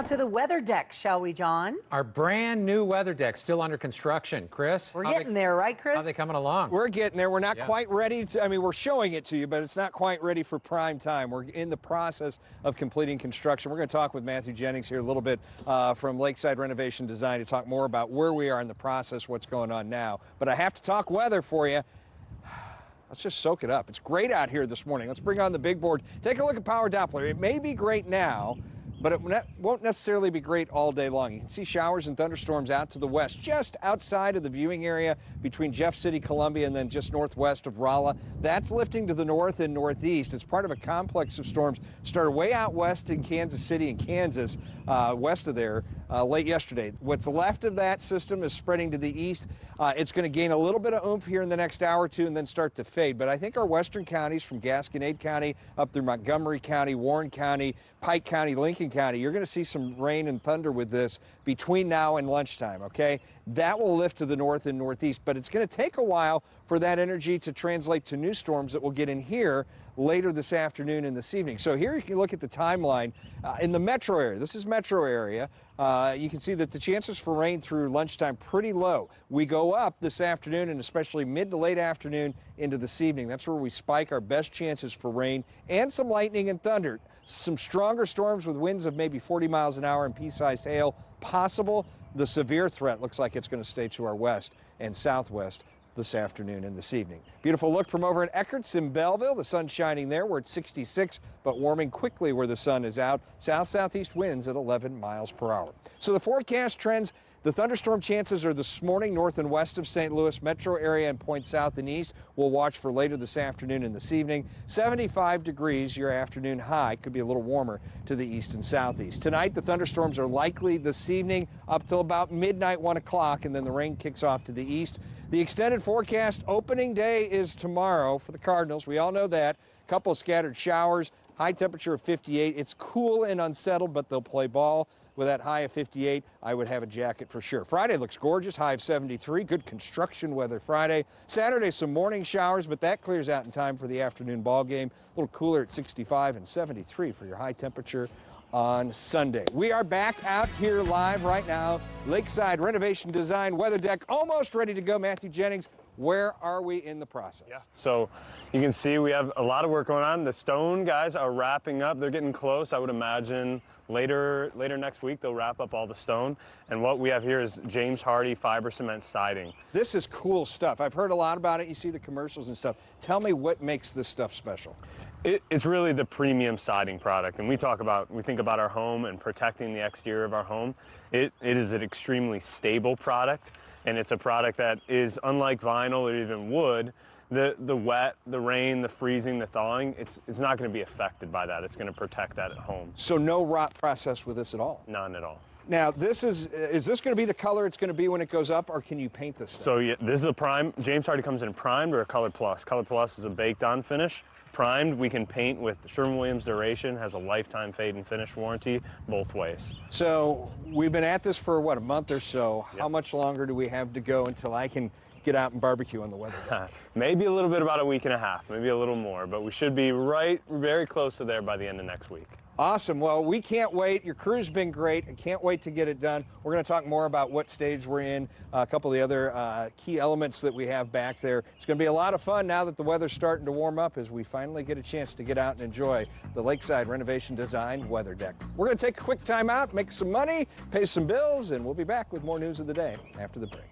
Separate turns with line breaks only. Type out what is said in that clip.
to the weather deck, shall we, John?
Our brand new weather deck still under construction. Chris?
We're getting there, right, Chris?
How are they coming along?
We're getting there. We're not quite ready to, I mean, we're showing it to you, but it's not quite ready for prime time. We're in the process of completing construction. We're going to talk with Matthew Jennings here a little bit from Lakeside Renovation Design to talk more about where we are in the process, what's going on now. But I have to talk weather for you. Let's just soak it up. It's great out here this morning. Let's bring on the big board. Take a look at Power Doppler. It may be great now, but it won't necessarily be great all day long. You can see showers and thunderstorms out to the west, just outside of the viewing area between Jeff City, Columbia, and then just northwest of Rolla. That's lifting to the north and northeast. It's part of a complex of storms. Started way out west in Kansas City and Kansas, west of there, late yesterday. What's left of that system is spreading to the east. It's going to gain a little bit of oomph here in the next hour or two and then start to fade. But I think our western counties from Gasconade County up through Montgomery County, Warren County, Pike County, Lincoln County, you're going to see some rain and thunder with this between now and lunchtime, okay? That will lift to the north and northeast, but it's going to take a while for that energy to translate to new storms that we'll get in here later this afternoon and this evening. So here you can look at the timeline in the metro area. This is metro area. You can see that the chances for rain through lunchtime pretty low. We go up this afternoon and especially mid to late afternoon into this evening. That's where we spike our best chances for rain and some lightning and thunder. Some stronger storms with winds of maybe 40 miles an hour and pea-sized hail possible. The severe threat looks like it's going to stay to our west and southwest this afternoon and this evening. Beautiful look from over at Eckert's in Belleville. The sun's shining there. We're at 66, but warming quickly where the sun is out. South-southeast winds at 11 miles per hour. So the forecast trends, the thunderstorm chances are this morning north and west of St. Louis metro area and points south and east. We'll watch for later this afternoon and this evening. 75 degrees, your afternoon high. Could be a little warmer to the east and southeast. Tonight, the thunderstorms are likely this evening up till about midnight, 1 o'clock, and then the rain kicks off to the east. The extended forecast opening day is tomorrow for the Cardinals. We all know that. A couple of scattered showers, high temperature of 58. It's cool and unsettled, but they'll play ball. With that high of 58, I would have a jacket for sure. Friday looks gorgeous, high of 73. Good construction weather Friday. Saturday, some morning showers, but that clears out in time for the afternoon ball game. A little cooler at 65 and 73 for your high temperature on Sunday. We are back out here live right now. Lakeside Renovation Design weather deck almost ready to go. Matthew Jennings, where are we in the process?
Yeah, so you can see we have a lot of work going on. The stone guys are wrapping up. They're getting close. I would imagine later next week they'll wrap up all the stone. And what we have here is James Hardie fiber cement siding.
This is cool stuff. I've heard a lot about it. You see the commercials and stuff. Tell me what makes this stuff special.
It's really the premium siding product. And we think about our home and protecting the exterior of our home. It is an extremely stable product. And it's a product that is unlike vinyl or even wood. The wet, the rain, the freezing, the thawing, it's not going to be affected by that. It's going to protect that at home.
So no rot process with this at all?
None at all.
Now, is this going to be the color it's going to be when it goes up, or can you paint this stuff?
So yeah, this is a prime. James Hardie comes in primed or a Color Plus. Color Plus is a baked on finish. Primed, we can paint with Sherwin-Williams Duration, has a lifetime fade and finish warranty both ways.
So we've been at this for, what, a month or so. Yep. How much longer do we have to go until I can get out and barbecue on the weather deck?
Maybe a little bit, about a week and a half, maybe a little more, but we should be very close to there by the end of next week.
Awesome. Well, we can't wait. Your crew's been great. I can't wait to get it done. We're going to talk more about what stage we're in, a couple of the other key elements that we have back there. It's going to be a lot of fun now that the weather's starting to warm up as we finally get a chance to get out and enjoy the Lakeside Renovation Design weather deck. We're going to take a quick time out, make some money, pay some bills, and we'll be back with more news of the day after the break.